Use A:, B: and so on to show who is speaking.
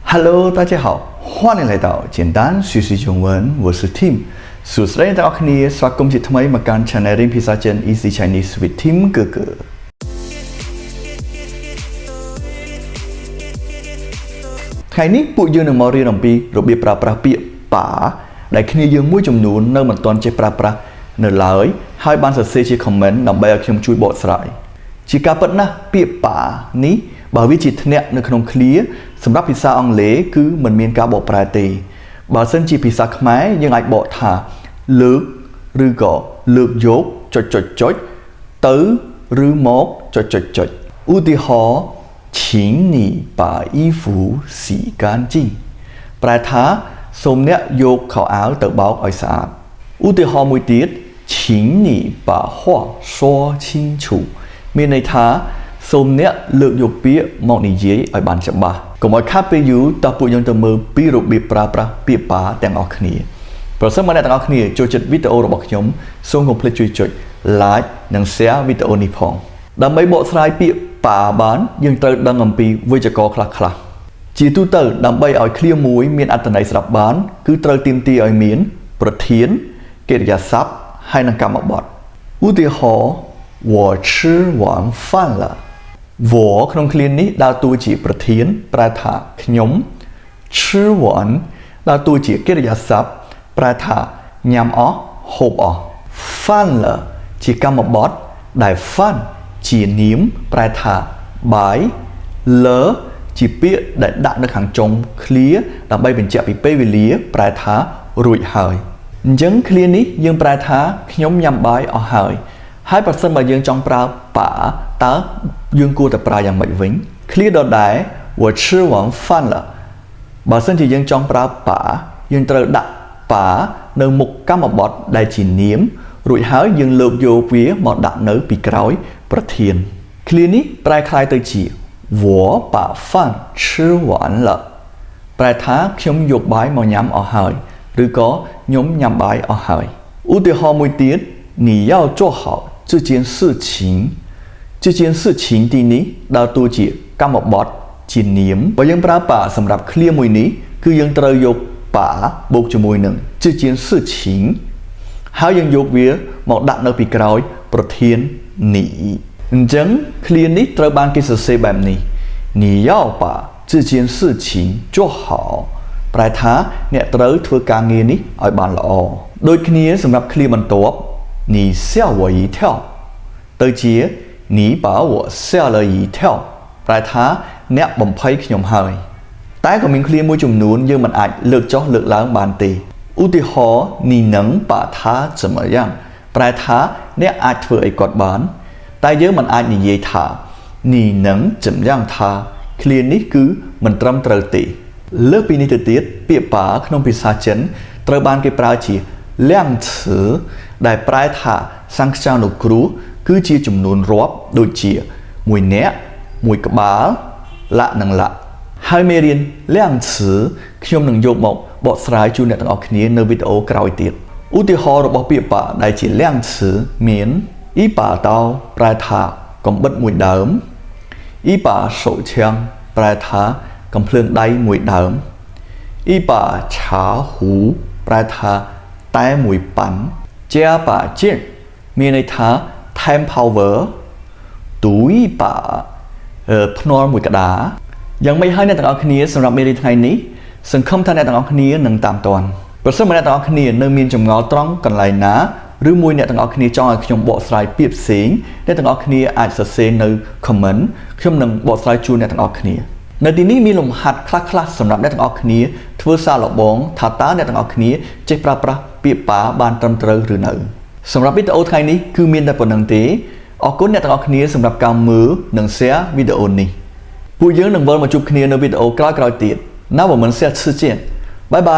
A: Hello， 大家好，欢迎来到简单学习中文，我是 Tim。สุดท้ายเราคนนี้สวัสดีថ្មីមកកាន់ Channel រៀនភាសាចិន Easy Chinese with Tim 哥哥ថ្ងៃនេះពួកយើងនឹងមករៀនអំពីរបៀបប្រើប្រាស់ពាក្យប៉ាដែលគ្នាយើងមួយចំនួននៅមិនទាន់ចេះប្រើប្រាស់នៅឡើយហើយបានសរសេរជា comment ដើម្បីឲ្យខ្ញុំជួយបកស្រាយជាការពិតណាស់ពាក្យប៉ានេះបើវាជាធ្នាក់នៅក្នុងឃ្លាសម្រាប់ភាសាអង់គ្លេសគឺមិនមានការបកប្រែទេបើសិនជាភាសាខ្មែរយើងអាចបកថាលើកឬក៏លើកយកចុចទៅឬមកចុចឧទាហរណ៍请你把衣服洗干净ប្រែថាសូមអ្នកយកខោអាវទៅបោកឲ្យស្អាតឧទាហរណ៍មួយទៀត请你把话说清楚មានន័យថាសូមអ្នកលើកយកពាក្យមកនិយាយឲ្យបានច្បាស់កុំឲ្យខាតពេលយូរតើពួកយើងទៅមើលពីរបៀបប្រើប្រាស់ពាក្យប៉ាទាំងអស់គ្នាប្រសិនបើអ្នកទាំងអស់គ្នាចូលចិត្តវីដេអូរបស់ខ្ញុំសូមកុំភ្លេចជួយចុច like និង share វីដេអូនេះផងដើម្បីបកស្រាយពាក្យប៉ាបានយើងត្រូវដឹងអំពីវេយ្យាករណ៍ខ្លះជាទូទៅដើម្បីឲ្យឃ្លាមួយមានអត្ថន័យស្រាប់បានគឺត្រូវទាមទារឲ្យមានប្រធានកិរិយាសព្ទហើយនិងកម្មបទឧទាហរណ៍我吃完饭了វក្នុងឃ្លានេះដើរតួជាប្រធានប្រែថាខ្ញុំ吃完ដើរតួជាកិរិយាសព្ទប្រែថាញ៉ាំអស់ហូបអស់饭了ជាកម្មបទដែល饭ជានាមប្រែថាបាយលើជាពាក្យដែលដាក់នៅខាងចុងឃ្លាដើម្បីបញ្ជាក់ពីពេលវេលាប្រែថារួចហើយអញ្ចឹងឃ្លានេះយើងប្រែថាខ្ញុំញ៉ាំបាយអស់ហើយប្រសិនបើយើងចង់ប្រើប៉ាតើយើងគួរតែប្រើយ៉ាងម៉េចវិញឃ្លាដដែល我吃完饭了បើសិនជាយើងចង់ប្រើប៉ាយើងត្រូវដាក់ប៉ានៅមុខកម្មបទដែលជានាមរួចហើយយើងលើកយកវាមកដាក់នៅពីក្រោយប្រធានឃ្លានេះប្រែคล้ายទៅជា我把饭吃完了ប្រែថាខ្ញុំយកបាយមកញ៉ាំអស់ហើយឬក៏ខ្ញុំញ៉ាំបាយអស់ហើយឧទាហរណ៍មួយទៀត你要做好这件事情这件事情ទីនេះដើរតួជាកម្មបទជានាមបើយើងប្រើប៉ាសម្រាប់ឃ្លាមួយនេះគឺយើងត្រូវយកប៉ាបូកជាមួយនឹង这件事情ហើយយើងយកវាមកដាក់នៅពីក្រោយប្រធាន你អញ្ចឹងឃ្លានេះត្រូវបានគេសរសេរបែបនេះ你要把这件事情做好ប្រែថាអ្នកត្រូវធ្វើការងារនេះឲ្យបានល្អដូចគ្នាសម្រាប់ឃ្លាបន្ទាប់你吓我一跳ទៅជា你把我吓了一跳ប្រែថាអ្នកបំភ័យខ្ញុំហើយតែក៏មានឃ្លាមួយចំនួនយើងមិនអាចលើកចុះលើកឡើងបានទេឧទាហរណ៍你能把它怎么样ប្រែថាអ្នកអាចធ្វើអីគាត់បានតែយើងមិនអាចនិយាយថា你能怎么样它ឃ្លានេះគឺមិនត្រឹមត្រូវទេលើសពីនេះទៅទៀតពាក្យប៉ាក្នុងភាសាចិនត្រូវបានគេប្រើជា量词ដែលប្រែថាសង្ខចានុគ្រោះគឺជាចំនួនរាប់ដូចជា1នាក់1ក្បាលលៈនិងលៈហើយមេរៀន量词ខ្ញុំនឹងយកមកបកស្រាយជូនអ្នកទាំងអស់គ្នានៅវីដេអូក្រោយទៀតឧទាហរណ៍របស់ពាក្យប៉ាដែលជា量词មាន一把刀ប្រែថាកំបិតមួយដើម一把手枪ប្រែថាកំភ្លើងដៃមួយដើម一把茶壶ប្រែថាតែមួយប៉ាន់ជាប៉ាជិមានន័យថាថែម power ទូយប៉ាភ្នាល់មួយកដាយ៉ាងមិនហើយអ្នកទាំងអស់គ្នាសម្រាប់មេរៀនថ្ងៃនេះសង្ឃឹមថាអ្នកទាំងអស់គ្នានឹងតាមទាន់ប្រសិនបើអ្នកទាំងអស់គ្នានៅមានចម្ងល់ត្រង់កន្លែងណាឬមួយអ្នកទាំងអស់គ្នាចង់ឲ្យខ្ញុំបកស្រាយពាក្យផ្សេងអ្នកទាំងអស់គ្នាអាចសរសេរនៅ comment ខ្ញុំនឹងបកស្រាយជូនអ្នកទាំងអស់គ្នានៅទីនេះមានលំហាត់ខ្លះៗសម្រាប់អ្នកទាំងអស់គ្នាធ្វើសារល្បងថាតើអ្នកទាំងអស់គ្នាចេះប្រើប្រាស់ពាក្យប៉ាបានត្រឹមត្រូវឬនៅសម្រាប់វីដេអូថ្ងៃនេះគឺមានតែប៉ុណ្្នឹងទេអរគុណអ្នកទាំងអស់គ្នាសម្រាប់ការមើលនិង share វីដេអូនេះពួកយើងនឹងវិលមកជួបគ្នានៅវីដេអូក្រោយៗទៀតណា我们下次见拜拜